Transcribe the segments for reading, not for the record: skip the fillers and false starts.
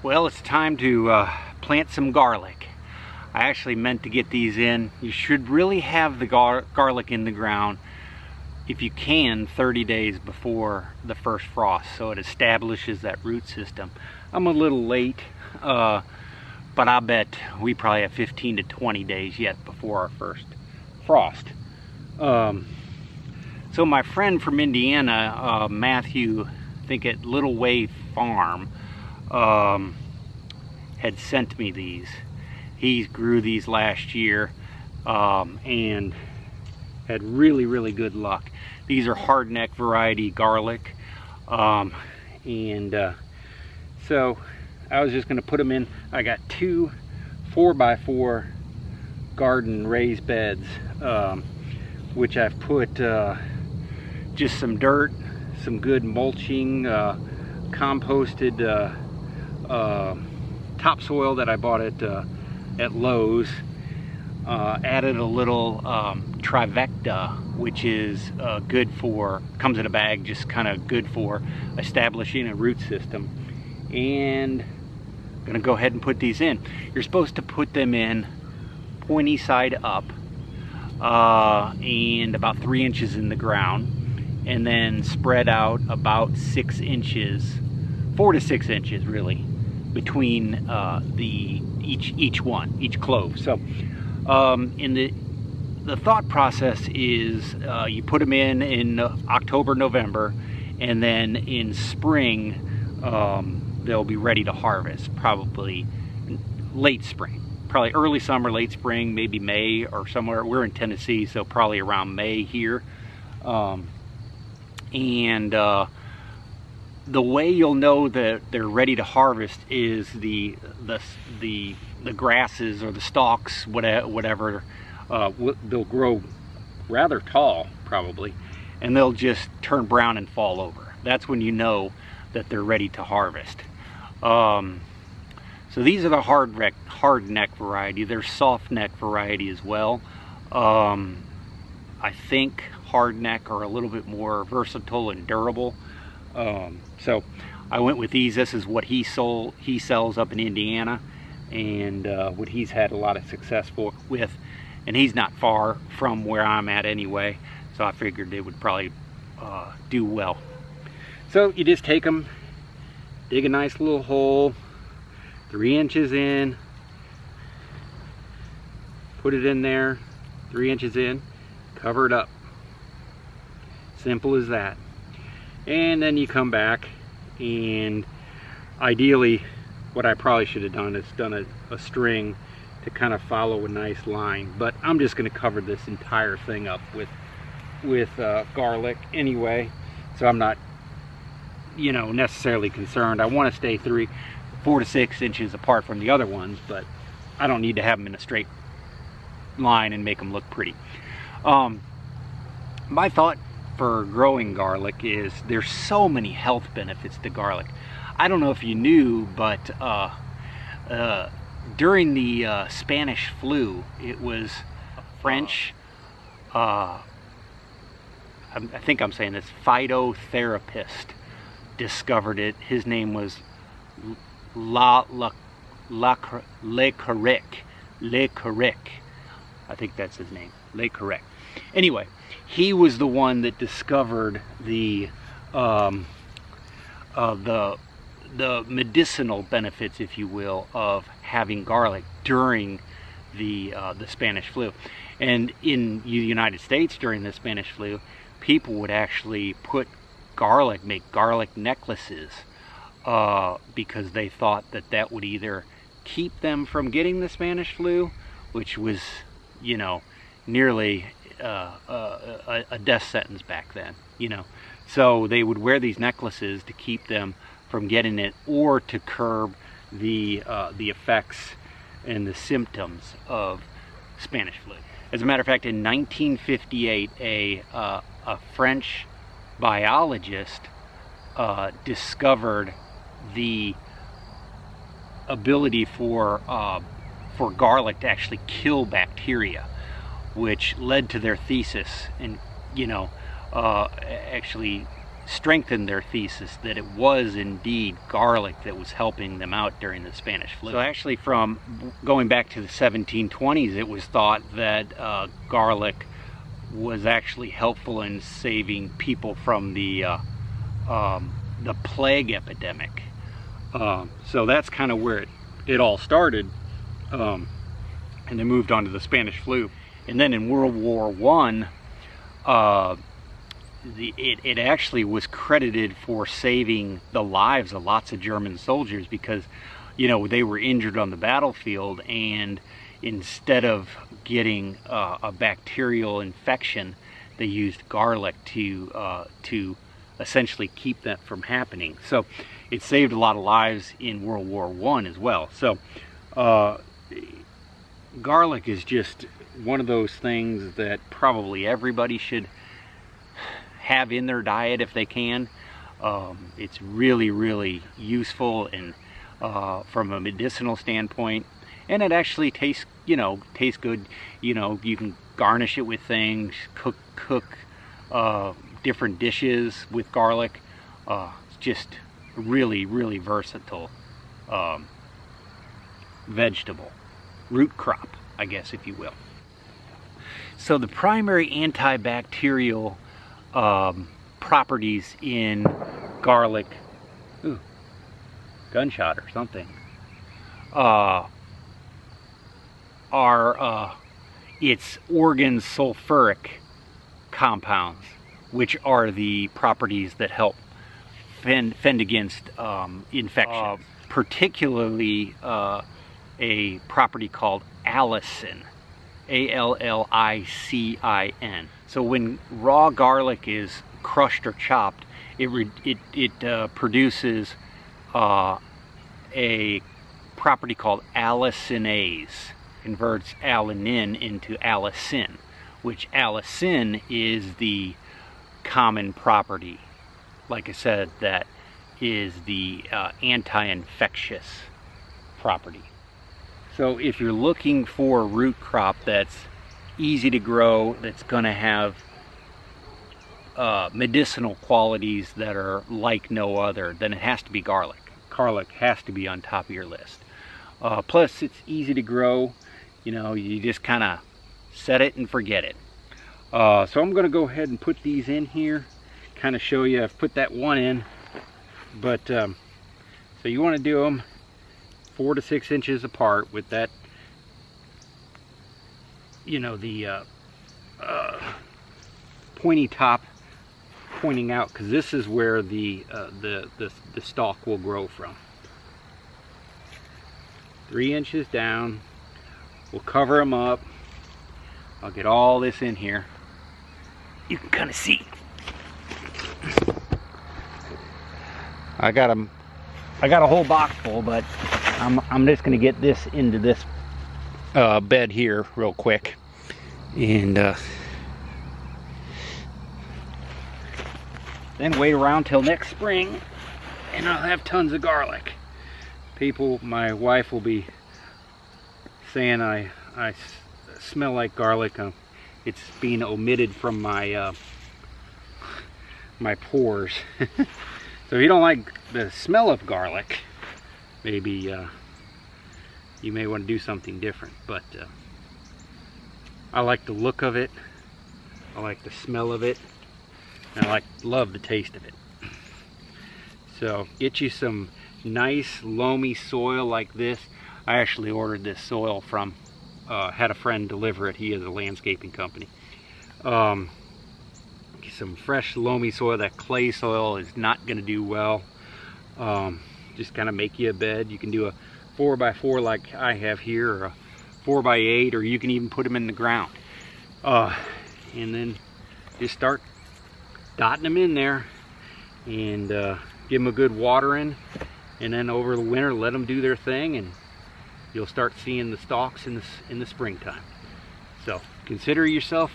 Well, it's time to plant some garlic. I actually meant to get these in. You should really have the garlic in the ground, if you can, 30 days before the first frost, so it establishes that root system. I'm a little late, but I bet we probably have 15 to 20 days yet before our first frost. So my friend from Indiana, Matthew, I think at Little Way Farm, had sent me these. He grew these last year and had really good luck. These are hardneck variety garlic, so I was just going to put them in. I got two 4x4 garden raised beds, which I've put just some dirt, some good mulching, composted topsoil that I bought at Lowe's. Added a little trivecta, which is good for, comes in a bag, just kind of good for establishing a root system. And I'm gonna go ahead and put these in. You're supposed to put them in pointy side up, and about 3 inches in the ground, and then spread out about 6 inches, 4 to 6 inches really, between each clove. So in the thought process is you put them in October, November, and then in spring they'll be ready to harvest, probably late spring, probably early summer, late spring, maybe May or somewhere. We're in Tennessee, so probably around May here. The way you'll know that they're ready to harvest is the grasses or the stalks, whatever, they'll grow rather tall probably, and they'll just turn brown and fall over. That's when you know that they're ready to harvest. So these are the hard neck variety. There's soft neck variety as well. I think hard neck are a little bit more versatile and durable. So I went with these. This is what he sells up in Indiana, and what he's had a lot of success with, and he's not far from where I'm at anyway, so I figured they would probably do well. So you just take them, dig a nice little hole, 3 inches in, put it in there, 3 inches in, cover it up. Simple as that. And then you come back, and ideally what I probably should have done is done a string to kind of follow a nice line, but I'm just going to cover this entire thing up with garlic anyway, so I'm not, you know, necessarily concerned. I want to stay 4 to 6 inches apart from the other ones, but I don't need to have them in a straight line and make them look pretty. My thought for growing garlic is there's so many health benefits to garlic. I don't know if you knew, but during the Spanish flu, it was a French, I think I'm saying this, phytotherapist discovered it. His name was Le Carric. I think that's his name, Le Carric. Anyway, he was the one that discovered the medicinal benefits, if you will, of having garlic during the Spanish flu. And in the United States during the Spanish flu, people would actually make garlic necklaces because they thought that would either keep them from getting the Spanish flu, which was, you know, nearly a death sentence back then, you know. So they would wear these necklaces to keep them from getting it, or to curb the effects and the symptoms of Spanish flu. As a matter of fact, in 1958, a French biologist discovered the ability for garlic to actually kill bacteria, which led to their thesis, and, you know, actually strengthened their thesis that it was indeed garlic that was helping them out during the Spanish flu. So actually, from going back to the 1720s, it was thought that garlic was actually helpful in saving people from the plague epidemic. So that's kind of where it all started, and then moved on to the Spanish flu. And then in World War I, it actually was credited for saving the lives of lots of German soldiers, because, you know, they were injured on the battlefield, and instead of getting a bacterial infection, they used garlic to essentially keep that from happening. So it saved a lot of lives in World War I as well. So garlic is just one of those things that probably everybody should have in their diet if they can. It's really, really useful, and from a medicinal standpoint, and it actually tastes good. You know, you can garnish it with things, cook different dishes with garlic. It's just really, really versatile vegetable, root crop, I guess, if you will. So the primary antibacterial properties in garlic, gunshot or something, are its organ sulfuric compounds, which are the properties that help fend against infection. Particularly a property called allicin, A-L-L-I-C-I-N. So when raw garlic is crushed or chopped, it produces a property called allicinase, converts alanine into allicin, which allicin is the common property, like I said, that is the anti-infectious property. So if you're looking for a root crop that's easy to grow, that's going to have medicinal qualities that are like no other, then it has to be garlic. Garlic has to be on top of your list. Plus, it's easy to grow. You know, you just kind of set it and forget it. So I'm going to go ahead and put these in here, kind of show you. I've put that one in, but so you want to do them 4 to 6 inches apart with that, you know, the pointy top pointing out, because this is where the stalk will grow from. 3 inches down. We'll cover them up. I'll get all this in here. You can kind of see. I got a whole box full, but I'm just going to get this into this bed here real quick, and then wait around till next spring, and I'll have tons of garlic. My wife will be saying I smell like garlic. It's being omitted from my my pores. So if you don't like the smell of garlic, maybe you may want to do something different. But I like the look of it, I like the smell of it, and I love the taste of it. So get you some nice loamy soil like this. I actually ordered this soil from, had a friend deliver it. He has a landscaping company. Some fresh loamy soil. That clay soil is not going to do well. Just kind of make you a bed. You can do a 4x4 like I have here, or a 4x8, or you can even put them in the ground. And then just start dotting them in there, and give them a good watering, and then over the winter let them do their thing, and you'll start seeing the stalks in the springtime. So consider yourself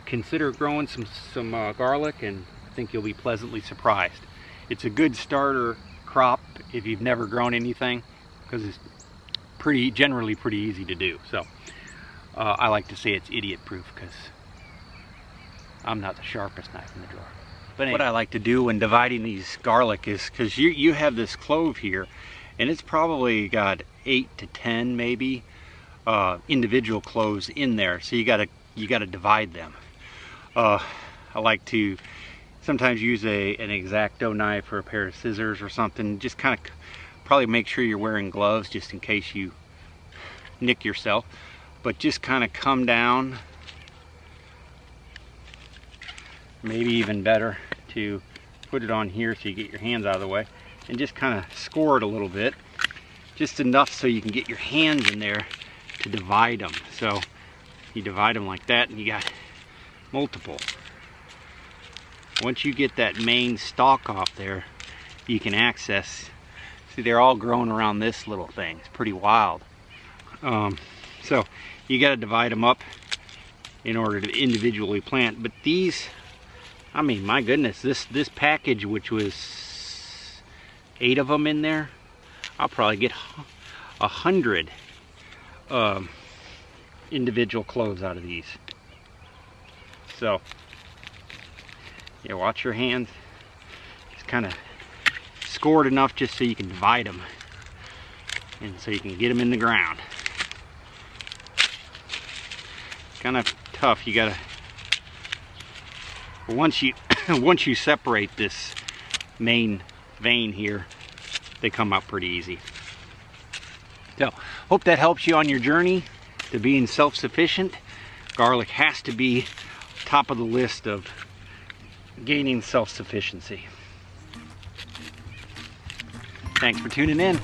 consider growing some garlic, and I think you'll be pleasantly surprised. It's a good starter crop if you've never grown anything, because it's generally pretty easy to do. So I like to say it's idiot proof, because I'm not the sharpest knife in the drawer. But anyway, what I like to do when dividing these garlic is, because you have this clove here, and it's probably got 8 to 10 maybe individual cloves in there, so you gotta divide them. I like to sometimes use an X-Acto knife or a pair of scissors or something. Just kind of probably make sure you're wearing gloves just in case you nick yourself, but just kind of come down. Maybe even better to put it on here so you get your hands out of the way, and just kind of score it a little bit, just enough so you can get your hands in there to divide them. So you divide them like that, and you got multiple. Once you get that main stalk off there, you can access. See, they're all growing around this little thing. It's pretty wild. So you got to divide them up in order to individually plant. But these, I mean, my goodness, this package, which was 8 of them in there, I'll probably get 100 individual cloves out of these. So yeah, watch your hands. Just kind of score it enough just so you can divide them, and so you can get them in the ground. Kind of tough. You gotta, once you separate this main vein here, they come out pretty easy. So hope that helps you on your journey to being self-sufficient. Garlic has to be top of the list of gaining self-sufficiency. Thanks for tuning in.